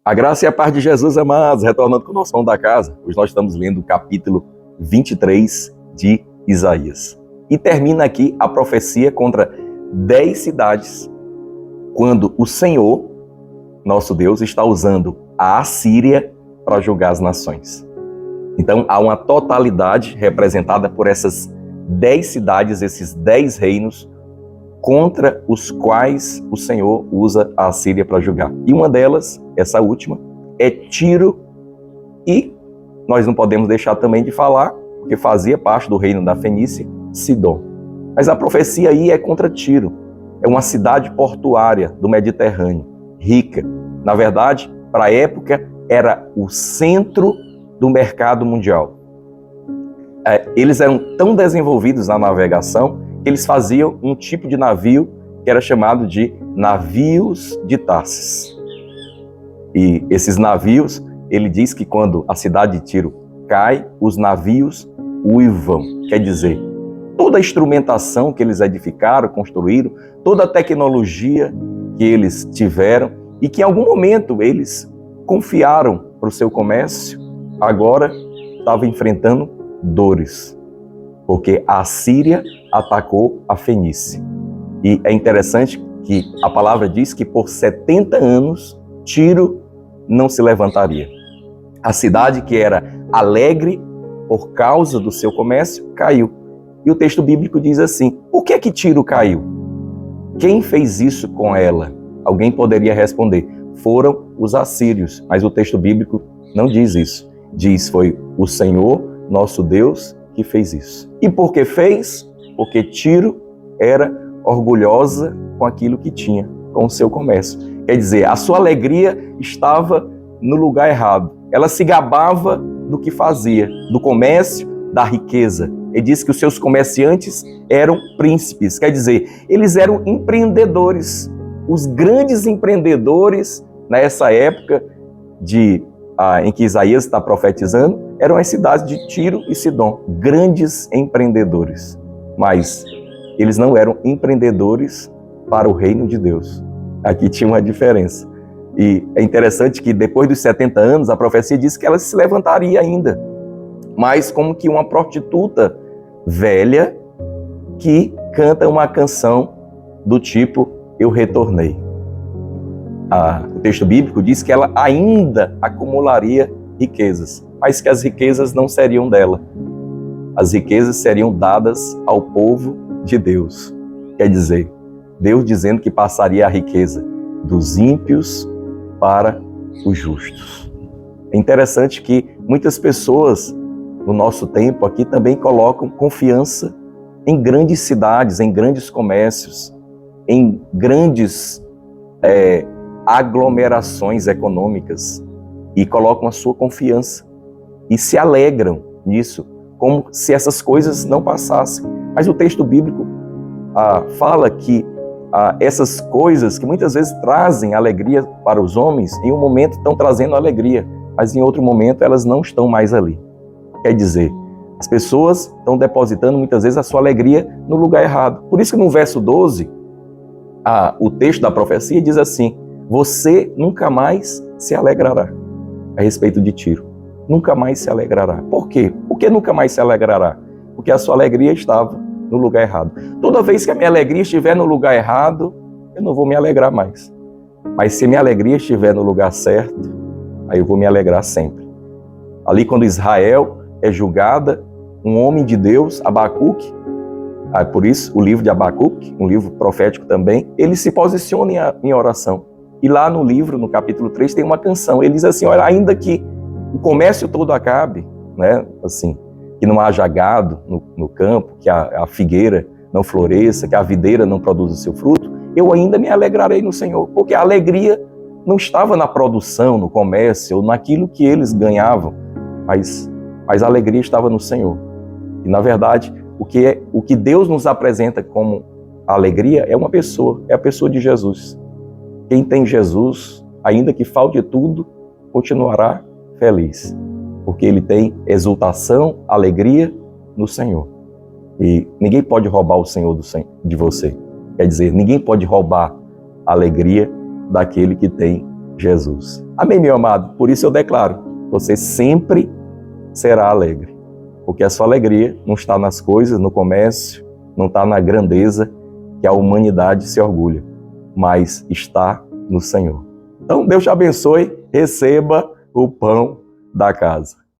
A graça e a paz de Jesus, amados, retornando com o nosso pão da casa. Hoje nós estamos lendo o capítulo 23 de Isaías. E termina aqui a profecia contra 10 cidades, quando o Senhor, nosso Deus, está usando a Assíria para julgar as nações. Então há uma totalidade representada por essas 10 cidades, esses 10 reinos, contra os quais o Senhor usa a Assíria para julgar. E uma delas, essa última, é Tiro, e nós não podemos deixar também de falar, porque fazia parte do reino da Fenícia, Sidom. Mas a profecia aí é contra Tiro. É uma cidade portuária do Mediterrâneo, rica. Na verdade, para a época, era o centro do mercado mundial. Eles eram tão desenvolvidos na navegação que eles faziam um tipo de navio que era chamado de navios de Tarsis. E esses navios, ele diz que quando a cidade de Tiro cai, os navios uivam. Quer dizer, toda a instrumentação que eles edificaram, construíram, toda a tecnologia que eles tiveram e que em algum momento eles confiaram para o seu comércio, agora estava enfrentando dores, porque a Síria atacou a Fenícia. E é interessante que a palavra diz que por 70 anos Tiro não se levantaria. A cidade que era alegre por causa do seu comércio caiu. E o texto bíblico diz assim: por que que Tiro caiu? Quem fez isso com ela? Alguém poderia responder: foram os assírios. Mas o texto bíblico não diz isso. Diz: foi o Senhor, nosso Deus, que fez isso. E por que fez? Porque Tiro era orgulhosa com aquilo que tinha, com o seu comércio. Quer dizer, a sua alegria estava no lugar errado. Ela se gabava do que fazia, do comércio, da riqueza. Ele disse que os seus comerciantes eram príncipes, quer dizer, eles eram empreendedores. Os grandes empreendedores nessa época em que Isaías está profetizando eram as cidades de Tiro e Sidom, grandes empreendedores. Mas eles não eram empreendedores para o reino de Deus. Aqui tinha uma diferença. E é interessante que depois dos 70 anos, a profecia diz que ela se levantaria ainda, mas como que uma prostituta velha que canta uma canção do tipo Eu Retornei. O texto bíblico diz que ela ainda acumularia riquezas, mas que as riquezas não seriam dela. As riquezas seriam dadas ao povo de Deus. Quer dizer, Deus dizendo que passaria a riqueza dos ímpios para os justos. É interessante que muitas pessoas no nosso tempo aqui também colocam confiança em grandes cidades, em grandes comércios, em grandes aglomerações econômicas, e colocam a sua confiança e se alegram nisso, como se essas coisas não passassem. Mas o texto bíblico fala que essas coisas que muitas vezes trazem alegria para os homens, em um momento estão trazendo alegria, mas em outro momento elas não estão mais ali. Quer dizer, as pessoas estão depositando muitas vezes a sua alegria no lugar errado. Por isso que no verso 12, o texto da profecia diz assim: você nunca mais se alegrará. A respeito de Tiro, nunca mais se alegrará. Por quê? Por que nunca mais se alegrará? Porque a sua alegria estava no lugar errado. Toda vez que a minha alegria estiver no lugar errado, eu não vou me alegrar mais. Mas se minha alegria estiver no lugar certo, aí eu vou me alegrar sempre. Ali quando Israel é julgada, um homem de Deus, Abacuque, por isso o livro de Abacuque, um livro profético também, ele se posiciona em oração. E lá no livro, no capítulo 3, tem uma canção. Ele diz assim: olha, ainda que o comércio todo acabe, né, assim, que não haja gado no campo, que a figueira não floresça, que a videira não produza o seu fruto, eu ainda me alegrarei no Senhor, porque a alegria não estava na produção, no comércio, ou naquilo que eles ganhavam, mas a alegria estava no Senhor. E, na verdade, o que Deus nos apresenta como alegria é uma pessoa, é a pessoa de Jesus. Quem tem Jesus, ainda que falte tudo, continuará feliz, porque ele tem exultação, alegria no Senhor. E ninguém pode roubar o Senhor de você. Quer dizer, ninguém pode roubar a alegria daquele que tem Jesus. Amém, meu amado? Por isso eu declaro, você sempre será alegre, porque a sua alegria não está nas coisas, no comércio, não está na grandeza que a humanidade se orgulha, mas está no Senhor. Então, Deus te abençoe, receba o pão da casa.